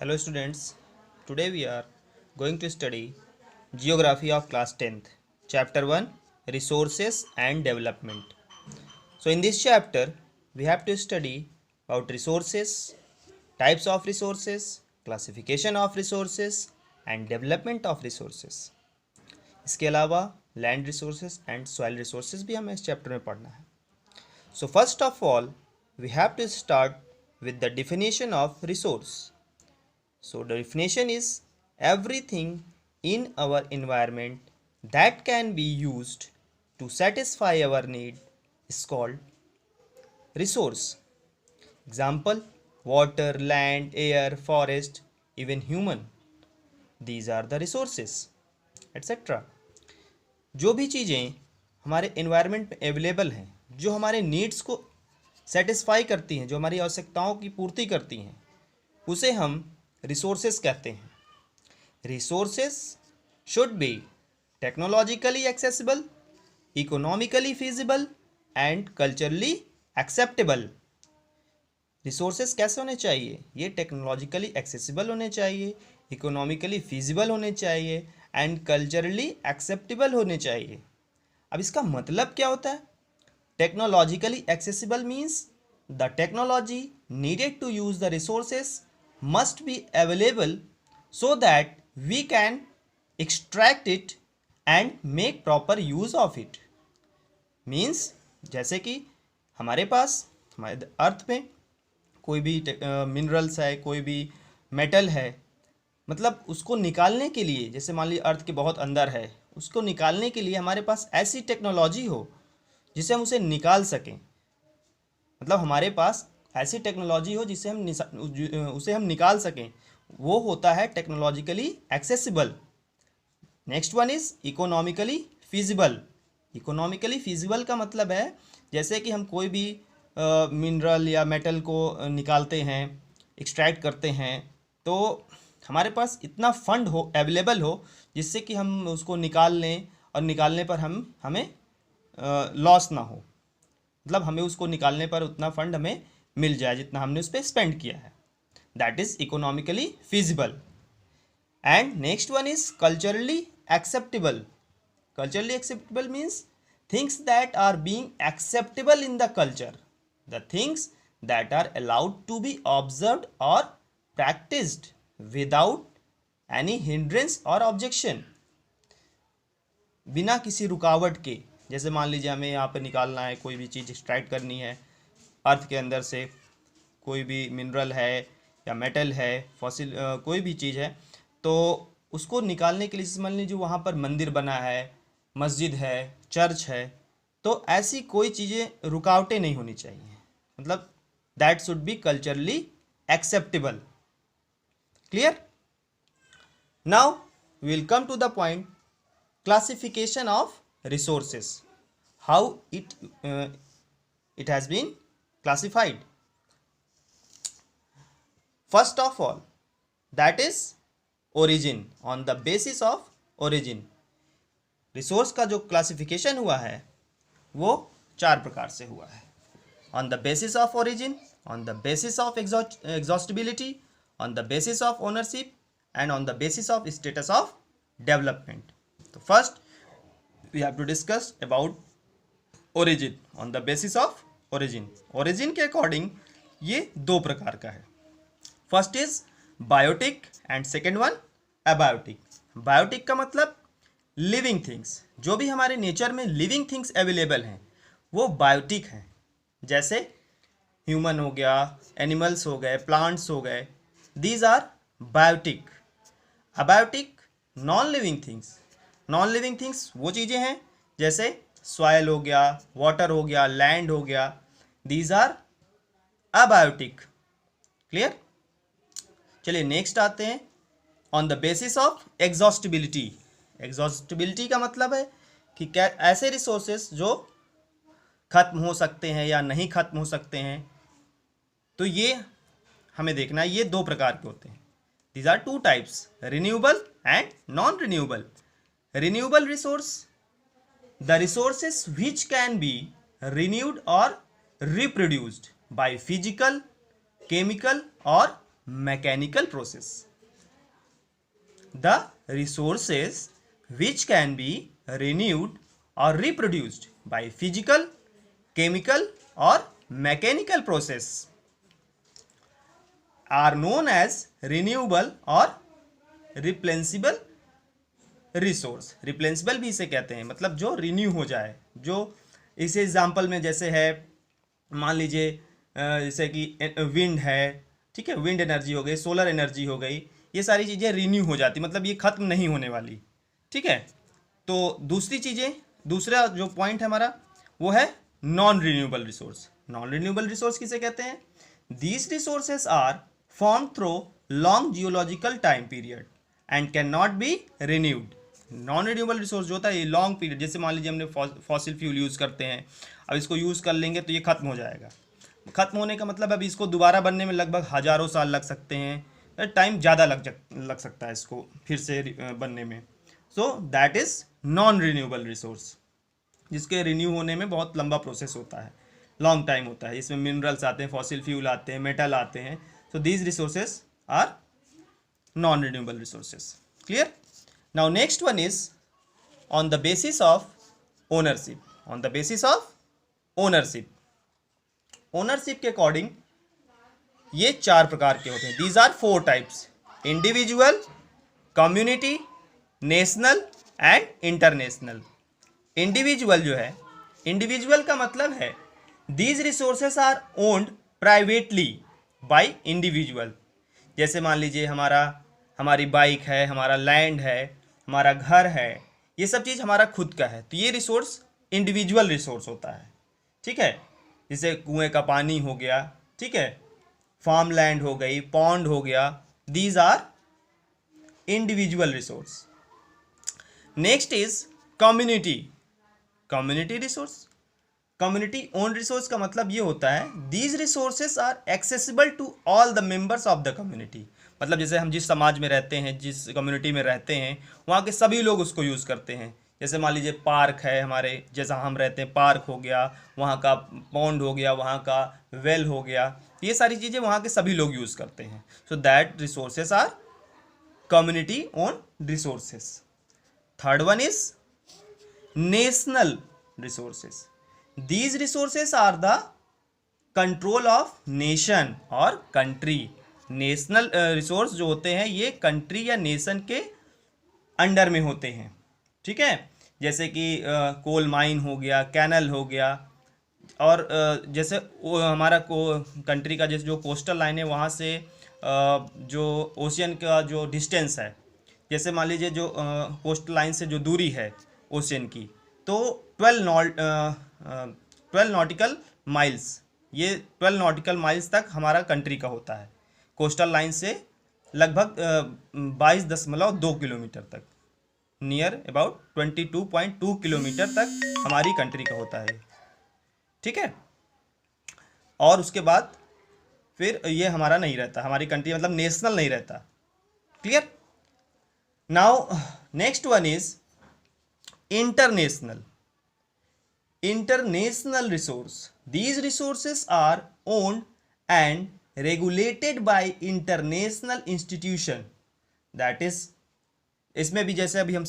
Hello students, today we are going to study Geography of class 10th, chapter 1 Resources and Development. So in this chapter we have to study about resources, types of resources, classification of resources and development of resources. इसके अलावा land resources and soil resources भी हमें इस chapter में पढ़ना है. So first of all we have to start with the definition of resource. So the definition is everything in our environment that can be used to satisfy our need is called resource. Example: water, land, air, forest, even human. These are the resources, etc. जो भी चीज़ें हमारे environment में available हैं, जो हमारे needs को satisfy करती हैं, जो हमारी आवश्यकताओं की पूर्ति करती हैं, उसे हम रिसोर्सेस कहते हैं. Resources should be technologically accessible, economically feasible and culturally acceptable. Resources कैसे होने चाहिए? ये टेक्नोलॉजिकली एक्सेसिबल होने चाहिए, इकोनॉमिकली फिजिबल होने चाहिए एंड कल्चरली एक्सेप्टेबल होने चाहिए. अब इसका मतलब क्या होता है? Technologically accessible means the technology needed to use the resources must be available so that we can extract it and make proper use of it. Means जैसे कि हमारे पास हमारे अर्थ में कोई भी मिनरल्स है, कोई भी मेटल है, मतलब उसको निकालने के लिए, जैसे मान लीजिए अर्थ के बहुत अंदर है, उसको निकालने के लिए हमारे पास ऐसी टेक्नोलॉजी हो जिससे हम उसे निकाल सकें. मतलब हमारे पास ऐसी टेक्नोलॉजी हो जिससे उसे हम निकाल सकें, वो होता है technologically accessible. Next one is economically feasible. Economically feasible का मतलब है जैसे कि हम कोई भी मिनरल या मेटल को निकालते हैं, एक्सट्रैक्ट करते हैं, तो हमारे पास इतना फंड हो, अवेलेबल हो, जिससे कि हम उसको निकाल लें और निकालने पर हमें लॉस ना हो. मतलब हमें उसको निकालने पर उतना फंड हमें मिल जाए जितना हमने उस पर स्पेंड किया है. That is economically feasible. And next one is culturally acceptable. Culturally acceptable means things that are being acceptable in the culture, the things that are allowed to be observed और practised without any hindrance और objection. बिना किसी रुकावट के. जैसे मान लीजिए हमें यहाँ पे निकालना है, कोई भी चीज़ एक्सट्रैक्ट करनी है अर्थ के अंदर से, कोई भी मिनरल है या मेटल है, फॉसिल कोई भी चीज़ है, तो उसको निकालने के लिए जैसे मान लीजिए वहाँ पर मंदिर बना है, मस्जिद है, चर्च है, तो ऐसी कोई चीज़ें रुकावटें नहीं होनी चाहिए. मतलब that should be culturally acceptable. Clear? Now we will come to the point classification of resources, how it has been classified. First of all, that is origin. On the basis of origin, resource का जो classification हुआ है वो 4 प्रकार से हुआ है. On the basis of origin, on the basis of exhaustibility, on the basis of ownership and on the basis of status of development. तो first we have to discuss about origin. On the basis of origin, origin के according ये 2 प्रकार का है. First is biotic and second one abiotic. Biotic का मतलब living things. जो भी हमारे नेचर में लिविंग थिंग्स अवेलेबल हैं वो बायोटिक हैं. जैसे ह्यूमन हो गया, एनिमल्स हो गए, प्लांट्स हो गए, these are biotic. Abiotic non living things. Non living things वो चीज़ें हैं जैसे सॉयल हो गया, वाटर हो गया, लैंड हो गया, दीज आर अबायोटिक. क्लियर? चलिए नेक्स्ट आते हैं on the basis of exhaustibility. Exhaustibility का मतलब है कि क्या ऐसे रिसोर्सेस जो खत्म हो सकते हैं या नहीं खत्म हो सकते हैं, तो ये हमें देखना है. ये 2 प्रकार के होते हैं. These are 2 types, renewable and non renewable. Renewable resource, the resources which can be renewed or reproduced by physical, chemical or mechanical process. The resources which can be renewed or reproduced by physical, chemical or mechanical process are known as renewable or replenishable resource. Replaceable भी इसे कहते हैं, मतलब जो renew हो जाए. जो इस एग्जाम्पल में जैसे है, मान लीजिए जैसे कि विंड है, ठीक है, विंड एनर्जी हो गई, सोलर एनर्जी हो गई, ये सारी चीज़ें रिन्यू हो जाती, मतलब ये ख़त्म नहीं होने वाली. ठीक है. तो दूसरी चीज़ें, दूसरा जो पॉइंट है हमारा वो है non renewable resource. Non renewable resource किसे कहते हैं? These resources are form through long geological time period and can not be renewed. Non renewable resource जो होता है ये लॉन्ग पीरियड, जैसे मान लीजिए हमने फॉसिल फ्यूल यूज़ करते हैं, अब इसको यूज़ कर लेंगे तो ये ख़त्म हो जाएगा. ख़त्म होने का मतलब अब इसको दोबारा बनने में लगभग हज़ारों साल लग सकते हैं, टाइम ज़्यादा लग सकता है इसको फिर से बनने में. So that is non renewable resource, जिसके रिन्यू होने में बहुत लंबा प्रोसेस होता है, लॉन्ग टाइम होता है. इसमें मिनरल्स आते हैं, फॉसिल फ्यूल आते हैं, मेटल आते हैं. So these resources are non renewable resources. Clear? Now next one is on the basis of ownership. On the basis of ownership. Ownership के अकॉर्डिंग ये 4 प्रकार के होते हैं. These are 4 types: individual, community, national and international. Individual जो है, individual का मतलब है these resources are owned privately by individual. जैसे मान लीजिए हमारी बाइक है, हमारा लैंड है, हमारा घर है, ये सब चीज़ हमारा खुद का है, तो ये रिसोर्स इंडिविजुअल रिसोर्स होता है. ठीक है. जैसे कुएं का पानी हो गया, ठीक है, फार्म लैंड हो गई, पॉन्ड हो गया, these are individual resource. Next is community. Community resource. Community own resource का मतलब ये होता है these resources are accessible to all the members of the community. मतलब जैसे हम जिस समाज में रहते हैं, जिस कम्युनिटी में रहते हैं, वहाँ के सभी लोग उसको यूज़ करते हैं. जैसे मान लीजिए पार्क है हमारे, जैसा हम रहते हैं, पार्क हो गया, वहाँ का पॉन्ड हो गया, वहाँ का वेल हो गया, ये सारी चीज़ें वहाँ के सभी लोग यूज़ करते हैं. So that resources are community own resources. Third one is national resources. These resources are the control of nation और country. नेशनल रिसोर्स जो होते हैं ये कंट्री या नेशन के अंडर में होते हैं. ठीक है. जैसे कि कोल माइन हो गया, कैनल हो गया, और जैसे हमारा कंट्री का जैसे जो कोस्टल लाइन है वहाँ से जो ओशियन का जो डिस्टेंस है, जैसे मान लीजिए जो कोस्टल लाइन से जो दूरी है ओशियन की, तो 12 नॉटिकल माइल्स, ये 12 नॉटिकल माइल्स तक हमारा कंट्री का होता है. कोस्टल लाइन से लगभग 22.2 किलोमीटर तक, नियर अबाउट 22.2 किलोमीटर तक हमारी कंट्री का होता है. ठीक है. और उसके बाद फिर ये हमारा नहीं रहता, हमारी कंट्री मतलब नेशनल नहीं रहता. Clear? Now next one is international. International resource. These resources are owned and regulated by international institution. That is, इसमें भी जैसे अभी हम